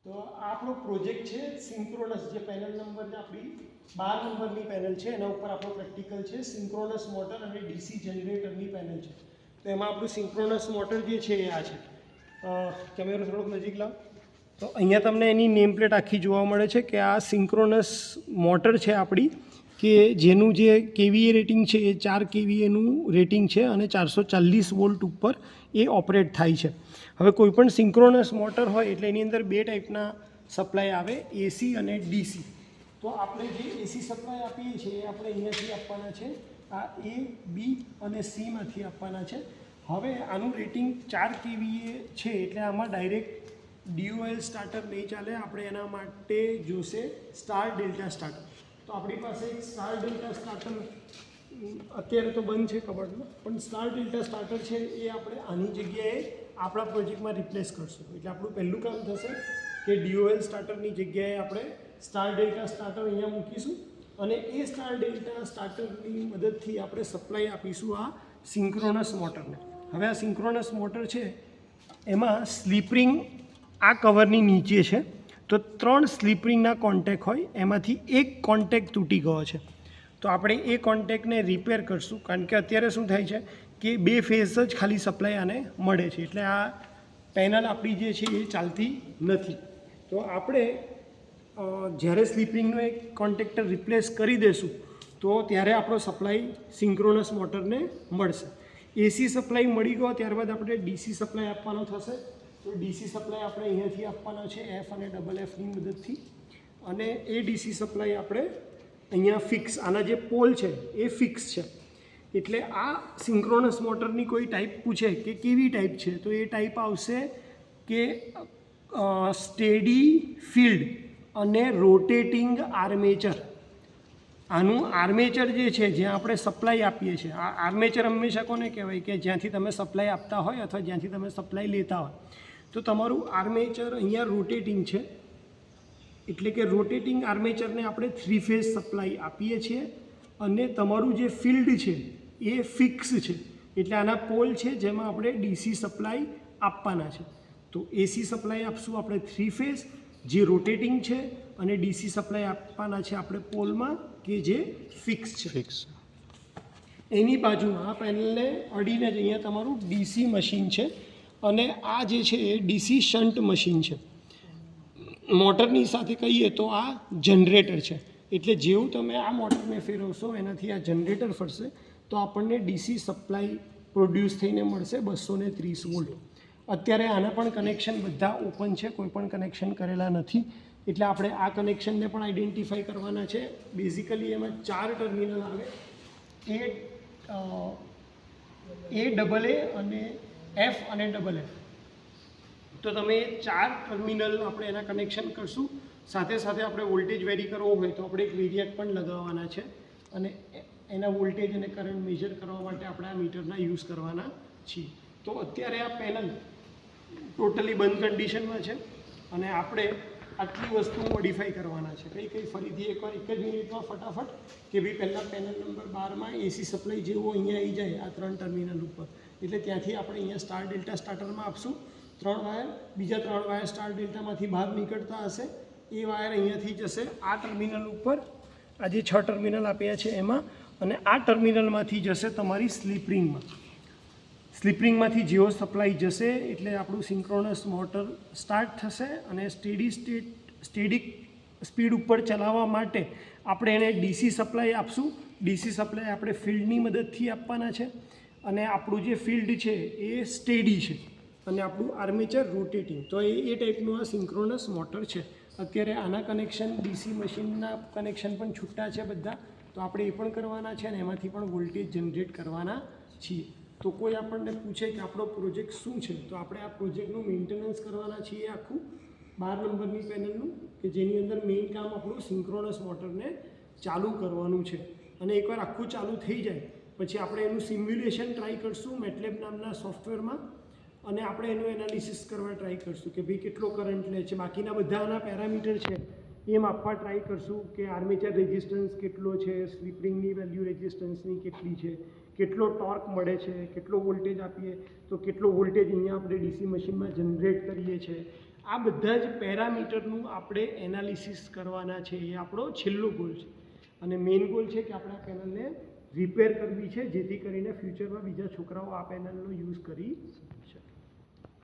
તો આ આપણો પ્રોજેક્ટ છે સિંક્રોનસ, જે પેનલ નંબર આપણી 12 નંબરની પેનલ છે, એના ઉપર આપણો પ્રેક્ટિકલ છે સિંક્રોનસ મોટર અને ડીસી જનરેટરની પેનલ છે. તો એમાં આપણું સિંક્રોનસ મોટર જે છે એ આ છે. કેમેરો થોડોક નજીક લાવ. તો અહીંયા તમને એની નેમ પ્લેટ આખી જોવા મળે છે કે આ સિંક્રોનસ મોટર છે આપણી, કે જેનું જે કેવીએ રેટિંગ છે એ 4 કેવીએનું રેટિંગ છે અને 440 વોલ્ટ ઉપર એ ઓપરેટ થાય છે. હવે કોઈપણ સિંક્રોનસ મોટર હોય એટલે એની અંદર બે ટાઈપના સપ્લાય આવે, એસી અને ડીસી. તો આપણે જે એસી સપ્લાય આપીએ છીએ એ આપણે અહીંયાથી આપવાના છે, આ એ બી અને સીમાંથી આપવાના છે. હવે આનું રેટિંગ 4 કેવીએ છે એટલે આમાં ડાયરેક્ટ DOL સ્ટાર્ટર નહીં ચાલે, આપણે એના માટે જોશે સ્ટાર ડેલ્ટા સ્ટાર્ટર. તો આપણી પાસે એક સ્ટાર ડેલ્ટા સ્ટાર્ટર અત્યારે તો બંધ છે કબડમાં, પણ સ્ટાર ડેલ્ટા સ્ટાર્ટર છે એ આપણે આની જગ્યાએ આપણા પ્રોજેક્ટમાં રિપ્લેસ કરશું. એટલે આપણું પહેલું કામ થશે કે DOL સ્ટાર્ટરની જગ્યાએ આપણે સ્ટાર ડેલ્ટા સ્ટાર્ટર અહીંયા મૂકીશું અને એ સ્ટાર ડેલ્ટા સ્ટાર્ટરની મદદથી આપણે સપ્લાય આપીશું આ સિંક્રોનસ મોટરને. હવે આ સિંક્રોનસ મોટર છે એમાં સ્લીપ રિંગ આ કવરની નીચે છે. તો 3 સ્લીપ રિંગના કોન્ટેક હોય, એમાંથી એક કોન્ટેક તૂટી ગયો છે. તો આપણે એ કોન્ટેકને રિપેર કરશું, કારણ કે અત્યારે શું થાય છે કે 2 ફેઝ જ ખાલી સપ્લાય આને મળે છે, એટલે આ પેનલ આપણી જે છે એ ચાલતી નથી. તો આપણે જ્યારે સ્લીપ રિંગનો એક કોન્ટેક્ટર રિપ્લેસ કરી દેશું તો ત્યારે આપણો સપ્લાય સિંક્રોનસ મોટરને મળશે. એસી સપ્લાય મળી ગયો ત્યારબાદ આપણે ડીસી સપ્લાય આપવાનો થશે. તો ડીસી સપ્લાય આપણે અહીંયાથી આપવાનો છે એફ અને ડબલ એફની મદદથી, અને એ ડીસી સપ્લાય આપણે અહીંયા ફિક્સ, આના જે પોલ છે એ ફિક્સ છે. એટલે આ સિંક્રોનસ મોટરની કોઈ ટાઈપ પૂછે કે કેવી ટાઈપ છે, તો એ ટાઈપ આવશે કે સ્ટેડી ફિલ્ડ અને રોટેટિંગ આર્મેચર. આનું આર્મેચર જે છે જ્યાં આપણે સપ્લાય આપીએ છીએ, આ આર્મેચર હંમેશા કોને કહેવાય કે જ્યાંથી તમે સપ્લાય આપતા હોય અથવા જ્યાંથી તમે સપ્લાય લેતા હોય. તો તમારું આર્મેચર અહીંયા રોટેટિંગ છે, એટલે કે રોટેટિંગ આર્મેચરને આપણે 3 ફેઝ સપ્લાય આપીએ છીએ અને તમારું જે ફિલ્ડ છે એ ફિક્સ છે. એટલે આના પોલ છે જેમાં આપણે ડીસી સપ્લાય આપવાના છે. તો એસી સપ્લાય આપશું આપણે 3 ફેઝ જે રોટેટિંગ છે, અને ડીસી સપ્લાય આપવાના છે આપણે પોલમાં કે જે ફિક્સ છે. એની બાજુમાં આ પેનલને અડીને જ અહીંયા તમારું ડીસી મશીન છે, અને આ જે છે એ ડીસી શન્ટ મશીન છે. મોટરની સાથે કહીએ તો આ જનરેટર છે. એટલે જેવું તમે આ મોટરને ફેરવશો એનાથી આ જનરેટર ફરશે તો આપણને ડીસી સપ્લાય પ્રોડ્યુસ થઈને મળશે 230 વોલ્ટ. અત્યારે આના પણ કનેક્શન બધા ઓપન છે, કોઈ પણ કનેક્શન કરેલા નથી. એટલે આપણે આ કનેક્શનને પણ આઈડેન્ટિફાઈ કરવાના છે. બેઝિકલી એમાં 4 ટર્મિનલ આવે, એ ડબલ એ અને એફ અને ડબલ એફ. તો તમે 4 ટર્મિનલ આપણે એના કનેક્શન કરશું. સાથે સાથે આપણે વોલ્ટેજ વેરી કરવો હોય તો આપણે એક વેરિએક પણ લગાવવાના છે, અને એના વોલ્ટેજ અને કરંટ મેજર કરવા માટે આપણે આ મીટરના યુઝ કરવાના છીએ. તો અત્યારે આ પેનલ ટોટલી બંધ કન્ડિશનમાં છે અને આપણે આટલી વસ્તુ મોડિફાઈ કરવાના છે. કઈ ફરીથી એકવાર એક જ મિનિટમાં ફટાફટ કે ભાઈ પહેલાં પેનલ નંબર 12માં એસી સપ્લાય જેવો અહીંયા આવી જાય આ 3 ટર્મિનલ ઉપર, એટલે ત્યાંથી આપણે અહીંયા સ્ટાર ડેલ્ટા સ્ટાર્ટરમાં આપશું 3 વાયર. બીજા 3 વાયર સ્ટાર ડેલ્ટામાંથી બહાર નીકળતા હશે, એ વાયર અહીંયાથી જશે આ ટર્મિનલ ઉપર, આ જે 6 ટર્મિનલ આપ્યા છે એમાં, અને આ ટર્મિનલમાંથી જશે તમારી સ્લીપ રિંગમાં. સ્લીપ રિંગમાંથી જેવો સપ્લાય જશે એટલે આપણું સિંક્રોનસ મોટર સ્ટાર્ટ થશે, અને સ્ટેડી સ્પીડ ઉપર ચલાવવા માટે આપણે એને ડીસી સપ્લાય આપશું. ડીસી સપ્લાય આપણે ફિલ્ડની મદદથી આપવાના છે, અને આપણું જે ફિલ્ડ છે એ સ્ટેડી છે, અને આપણું આર્મેચર રોટેટિંગ. તો એ ટાઈપનું આ સિંક્રોનસ મોટર છે. અત્યારે આના કનેક્શન ડીસી મશીનના કનેક્શન પણ છૂટા છે બધા, તો આપણે એ પણ કરવાના છે અને એમાંથી પણ વોલ્ટેજ જનરેટ કરવાના છીએ. તો કોઈ આપણને પૂછે કે આપણો પ્રોજેક્ટ શું છે, તો આપણે આ પ્રોજેક્ટનું મેન્ટેનન્સ કરવાના છીએ આખું 12 નંબરની પેનલનું, કે જેની અંદર મેઇન કામ આપણું સિંક્રોનસ મોટરને ચાલુ કરવાનું છે. અને એકવાર આખું ચાલુ થઈ જાય પછી આપણે એનું સિમ્યુલેશન ટ્રાય કરશું મેટલેબ નામના સોફ્ટવેરમાં, અને આપણે એનું એનાલિસિસ કરવા ટ્રાય કરશું કે ભાઈ કેટલો કરંટ લે છે. બાકીના બધાના પેરામીટર છે એ માપવા ટ્રાય કરશું કે આર્મેચર રેઝિસ્ટન્સ કેટલો છે, સ્લીપ રિંગની વેલ્યુ રેઝિસ્ટન્સની કેટલી છે, કેટલો ટોર્ક મળે છે, કેટલો વોલ્ટેજ આપીએ તો કેટલો વોલ્ટેજ અહીંયા આપણે ડીસી મશીનમાં જનરેટ કરીએ છીએ. આ બધા જ પેરામીટરનું આપણે એનાલિસિસ કરવાના છે, એ આપણો છેલ્લો ગોલ છે. અને મેઇન ગોલ છે કે આપણે આ પેનલને રિપેર કરવી છે, જેથી કરીને ફ્યુચરમાં બીજા છોકરાઓ આ પેનલનો યુઝ કરી શકે.